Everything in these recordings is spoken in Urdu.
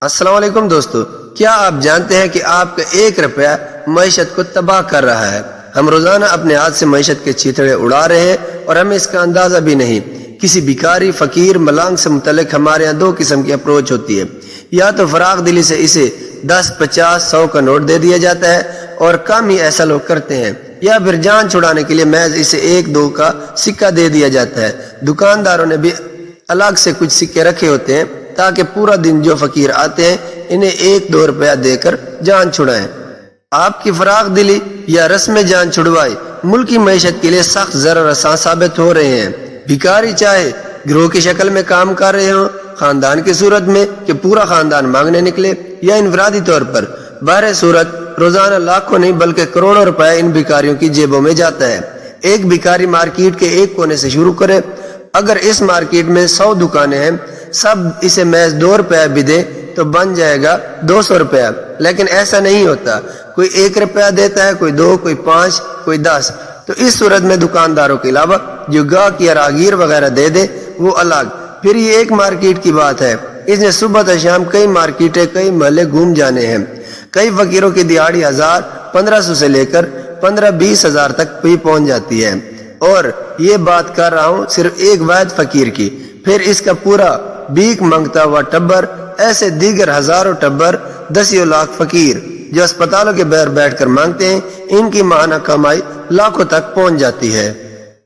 السلام علیکم دوستو، کیا آپ جانتے ہیں کہ آپ کا 1 روپیہ معیشت کو تباہ کر رہا ہے؟ ہم روزانہ اپنے ہاتھ سے معیشت کے چیتڑے اڑا رہے ہیں اور ہمیں اس کا اندازہ بھی نہیں۔ کسی بھکاری، فقیر، ملانگ سے متعلق ہمارے یہاں 2 قسم کی اپروچ ہوتی ہے۔ یا تو فراغ دلی سے اسے 10، 50، 100 کا نوٹ دے دیا جاتا ہے اور کام ہی ایسا لوگ کرتے ہیں، یا پھر جان چھڑانے کے لیے محض اسے 1، 2 کا سکہ دے دیا جاتا ہے۔ دکانداروں نے بھی الگ سے کچھ سکے رکھے ہوتے ہیں تاکہ پورا دن جو فقیر آتے ہیں انہیں 1، 2 روپیہ دے کر جان چھڑائیں۔ آپ کی فراغ دلی یا رسم جان چھڑوائی ملکی معیشت کے لیے سخت ضرر رساں ثابت ہو رہے ہیں۔ بھکاری چاہے گروہ کی شکل میں کام کر رہے ہوں، خاندان کی صورت میں کہ پورا خاندان مانگنے نکلے، یا انفرادی طور پر، بہر صورت روزانہ لاکھوں نہیں بلکہ کروڑوں روپے ان بھکاریوں کی جیبوں میں جاتا ہے۔ ایک بھکاری مارکیٹ کے ایک کونے سے شروع کرے، اگر اس مارکیٹ میں 100 دکانیں ہیں، سب اسے محض 2 روپے بھی دے تو بن جائے گا 200 روپیہ۔ لیکن ایسا نہیں ہوتا، کوئی 1 روپیہ دیتا ہے، کوئی 2، کوئی 5، کوئی 10۔ تو اس صورت میں دکانداروں کے علاوہ جو گاہک یا راہگیر وغیرہ دے دے وہ الگ۔ پھر یہ ایک مارکیٹ کی بات ہے، اس نے صبح تا شام کئی مارکیٹیں، کئی محلے گھوم جانے ہیں۔ کئی فقیروں کی دیہاڑی 1000، 1500 سے لے کر 15-20 ہزار تک بھی پہنچ جاتی ہے، اور یہ بات کر رہا ہوں صرف ایک واحد فقیر کی۔ پھر اس کا پورا بھیک مانگتا ہوا ٹبر، ایسے دیگر ہزاروں ٹبر، 10 لاکھ فقیر جو اسپتالوں کے باہر بیٹھ کر مانگتے ہیں، ان کی ماہانہ کمائی لاکھوں تک پہنچ جاتی ہے۔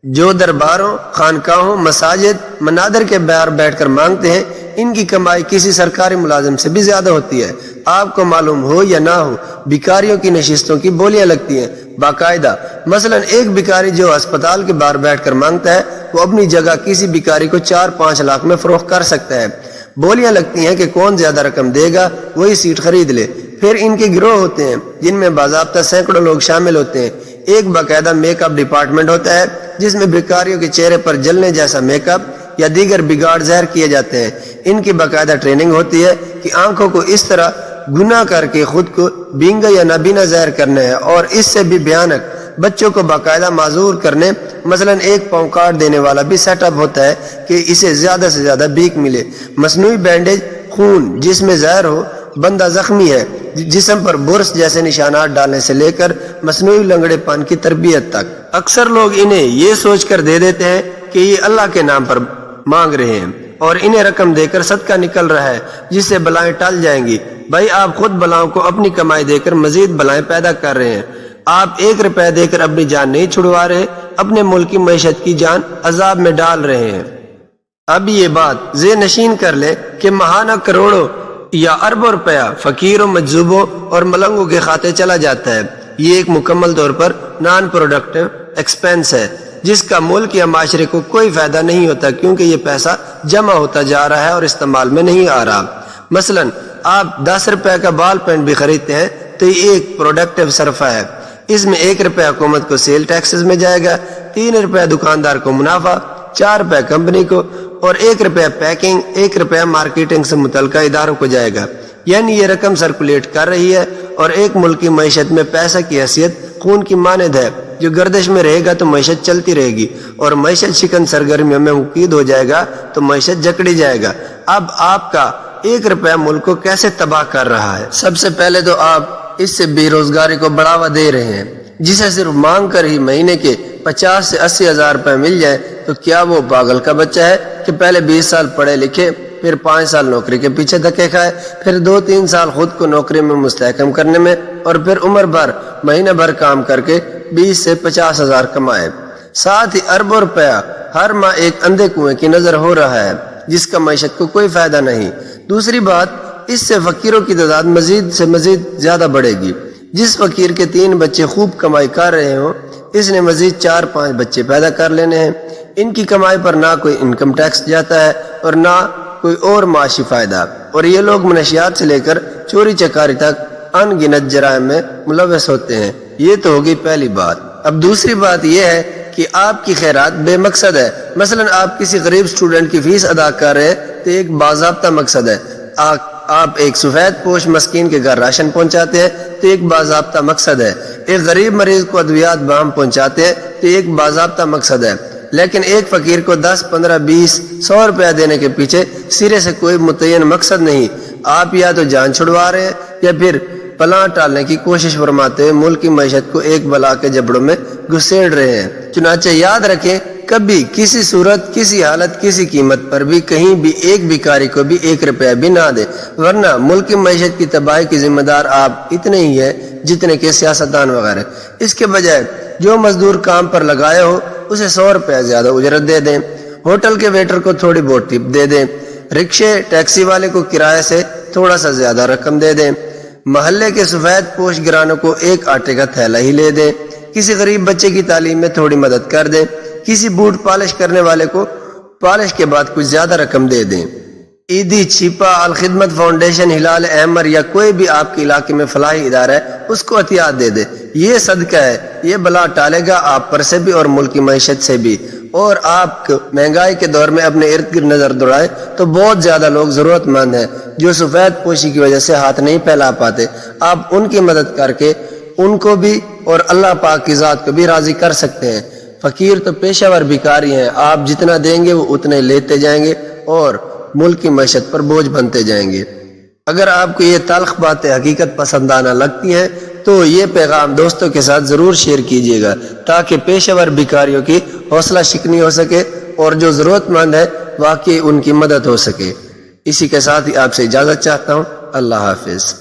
جو درباروں، خانقاہوں، مساجد، منادر کے باہر بیٹھ کر مانگتے ہیں، ان کی کمائی کسی سرکاری ملازم سے بھی زیادہ ہوتی ہے۔ آپ کو معلوم ہو یا نہ ہو، بھکاریوں کی نشستوں کی بولیاں لگتی ہیں باقاعدہ۔ مثلا ایک بھکاری جو اسپتال کے باہر بیٹھ کر مانگتا ہے، وہ اپنی جگہ کسی بھکاری کو 4-5 لاکھ میں فروخت کر سکتا ہے۔ بولیاں لگتی ہیں کہ کون زیادہ رقم دے گا وہی سیٹ خرید لے۔ پھر ان کے گروہ ہوتے ہیں جن میں باضابطہ سینکڑوں لوگ شامل ہوتے ہیں۔ ایک باقاعدہ میک اپ ڈپارٹمنٹ ہوتا ہے جس میں بھکاریوں کے چہرے پر جلنے جیسا میک اپ یا دیگر بگاڑ زہر کیے جاتے ہیں۔ ان کی باقاعدہ ٹریننگ ہوتی ہے کہ آنکھوں کو اس طرح گناہ کر کے خود کو بینگا یا نابینا ظاہر کرنا ہے، اور اس سے بھی بھیانک بچوں کو باقاعدہ معذور کرنے، مثلا 1 پاؤں کاٹ دینے والا بھی سیٹ اپ ہوتا ہے کہ اسے زیادہ سے زیادہ بھیک ملے۔ مصنوعی بینڈیج، خون جس میں زہر ہو، بندہ زخمی ہے، جسم پر برس جیسے نشانات ڈالنے سے لے کر مصنوعی لنگڑے پن کی تربیت تک۔ اکثر لوگ انہیں یہ سوچ کر دے دیتے ہیں کہ یہ اللہ کے نام پر مانگ رہے ہیں اور انہیں رقم دے کر صدقہ نکل رہا ہے جس سے بلائیں ٹل جائیں گی۔ بھائی، آپ خود بلاؤں کو اپنی کمائی دے کر مزید بلائیں پیدا کر رہے ہیں۔ آپ 1 روپے دے کر اپنی جان نہیں چھڑوا رہے، اپنے ملک کی معیشت کی جان عذاب میں ڈال رہے ہیں۔ اب یہ بات ذہن نشین کر لیں کہ ماہانہ کروڑوں یا اربوں روپیہ فقیروں، مجذوبوں اور ملنگوں کے کھاتے چلا جاتا ہے۔ یہ ایک مکمل طور پر نان پروڈکٹیو ایکسپینس ہے جس کا ملک یا معاشرے کو کوئی فائدہ نہیں ہوتا، کیونکہ یہ پیسہ جمع ہوتا جا رہا ہے اور استعمال میں نہیں آ رہا۔ مثلا آپ 10 روپے کا بال پین بھی خریدتے ہیں تو یہ ایک پروڈکٹیو صرفہ ہے۔ اس میں 1 روپے حکومت کو سیل ٹیکسز میں جائے گا، 3 روپے دکاندار کو منافع، 4 روپے کمپنی کو، اور 1 روپے پیکنگ، 1 روپے مارکیٹنگ سے متعلقہ اداروں کو جائے گا۔ یعنی یہ رقم سرکولیٹ کر رہی ہے، اور ایک ملک کی معیشت میں پیسہ کی حیثیت خون کی مانند ہے۔ جو گردش میں رہے گا تو معیشت چلتی رہے گی، اور معیشت شکن سرگرمیوں میں مقید ہو جائے گا تو معیشت جکڑی جائے گا۔ اب آپ کا 1 روپیہ ملک کو کیسے تباہ کر رہا ہے؟ سب سے پہلے تو آپ اس سے بے روزگاری کو بڑھاوا دے رہے ہیں۔ جسے صرف مانگ کر ہی مہینے کے 50 سے 80 ہزار روپے مل جائے تو کیا وہ پاگل کا بچہ ہے کہ پہلے 20 سال پڑھے لکھے، پھر 5 سال نوکری کے پیچھے دھکے کھائے، پھر 2-3 سال خود کو نوکری میں مستحکم کرنے میں، اور پھر عمر بھر مہینہ بھر کام کر کے 20 سے 50 ہزار کمائے؟ ساتھ ہی اربوں روپیہ ہر ماہ ایک اندھے کنویں کی نظر ہو رہا ہے جس کا معیشت کو کوئی فائدہ نہیں۔ دوسری بات، اس سے فقیروں کی تعداد مزید سے مزید زیادہ بڑھے گی۔ جس فقیر کے 3 بچے خوب کمائی کر رہے ہوں، اس نے مزید 4-5 بچے پیدا کر لینے ہیں۔ ان کی کمائی پر نہ کوئی انکم ٹیکس جاتا ہے اور نہ کوئی اور معاشی فائدہ، اور یہ لوگ منشیات سے لے کر چوری چکاری تک ان گنت جرائم میں ملوث ہوتے ہیں۔ یہ تو ہوگی پہلی بات۔ اب دوسری بات یہ ہے کہ آپ کی خیرات بے مقصد ہے۔ مثلا آپ کسی غریب اسٹوڈنٹ کی فیس ادا کر رہے ہیں تو ایک باضابطہ مقصد ہے۔ آپ ایک سفید پوش مسکین کے گھر راشن پہنچاتے ہیں تو ایک باضابطہ مقصد ہے۔ ایک غریب مریض کو ادویات بہم پہنچاتے ہیں تو ایک باضابطہ مقصد ہے۔ لیکن ایک فقیر کو 10، 15، 20، 100 روپیہ دینے کے پیچھے سرے سے کوئی متعین مقصد نہیں، آپ یا تو جان چھڑوا رہے ہیں یا پھر پلاں ٹالنے کی کوشش فرماتے ہوئے ملک کی معیشت کو ایک بلا کے جبڑوں میں گھسیڑ رہے ہیں۔ چنانچہ یاد رکھیں، کبھی کسی صورت، کسی حالت، کسی قیمت پر بھی کہیں بھی ایک بھکاری کو بھی 1 روپیہ بھی نہ دے، ورنہ ملک کی معیشت کی تباہی کی ذمہ دار آپ اتنے ہی ہیں جتنے کہ سیاستدان وغیرہ۔ اس کے بجائے جو مزدور کام پر لگائے ہو اسے 100 روپیہ زیادہ اجرت دے دیں، ہوٹل کے ویٹر کو تھوڑی بہت ٹپ دے دیں، رکشے ٹیکسی والے کو کرایہ سے تھوڑا سا زیادہ رقم دے دیں، محلے کے سفید پوش گرانوں کو 1 آٹے کا تھیلا ہی لے دیں، کسی غریب بچے کی تعلیم میں تھوڑی مدد کر دیں، کسی بوٹ پالش کرنے والے کو پالش کے بعد کچھ زیادہ رقم دے دیں۔ عیدی، چھپا، الخدمت فاؤنڈیشن، ہلال احمر یا کوئی بھی آپ کے علاقے میں فلاحی ادارہ ہے اس کو عطیات دے دے۔ یہ صدقہ ہے، یہ بلا ٹالے گا آپ پر سے بھی اور ملک کی معیشت سے بھی۔ اور آپ مہنگائی کے دور میں اپنے ارد گرد نظر دوڑائے تو بہت زیادہ لوگ ضرورت مند ہیں جو سفید پوشی کی وجہ سے ہاتھ نہیں پھیلا پاتے، آپ ان کی مدد کر کے ان کو بھی اور اللہ پاک کی ذات کو بھی راضی کر سکتے ہیں۔ فقیر تو پیشہ ور بھکاری ہیں، آپ جتنا دیں گے وہ اتنے لیتے جائیں گے اور ملک کی معیشت پر بوجھ بنتے جائیں گے۔ اگر آپ کو یہ تلخ باتیں حقیقت پسندانہ لگتی ہیں تو یہ پیغام دوستوں کے ساتھ ضرور شیئر کیجیے گا تاکہ پیشہ ور بھکاریوں کی حوصلہ شکنی ہو سکے اور جو ضرورت مند ہے واقعی ان کی مدد ہو سکے۔ اسی کے ساتھ ہی آپ سے اجازت چاہتا ہوں۔ اللہ حافظ۔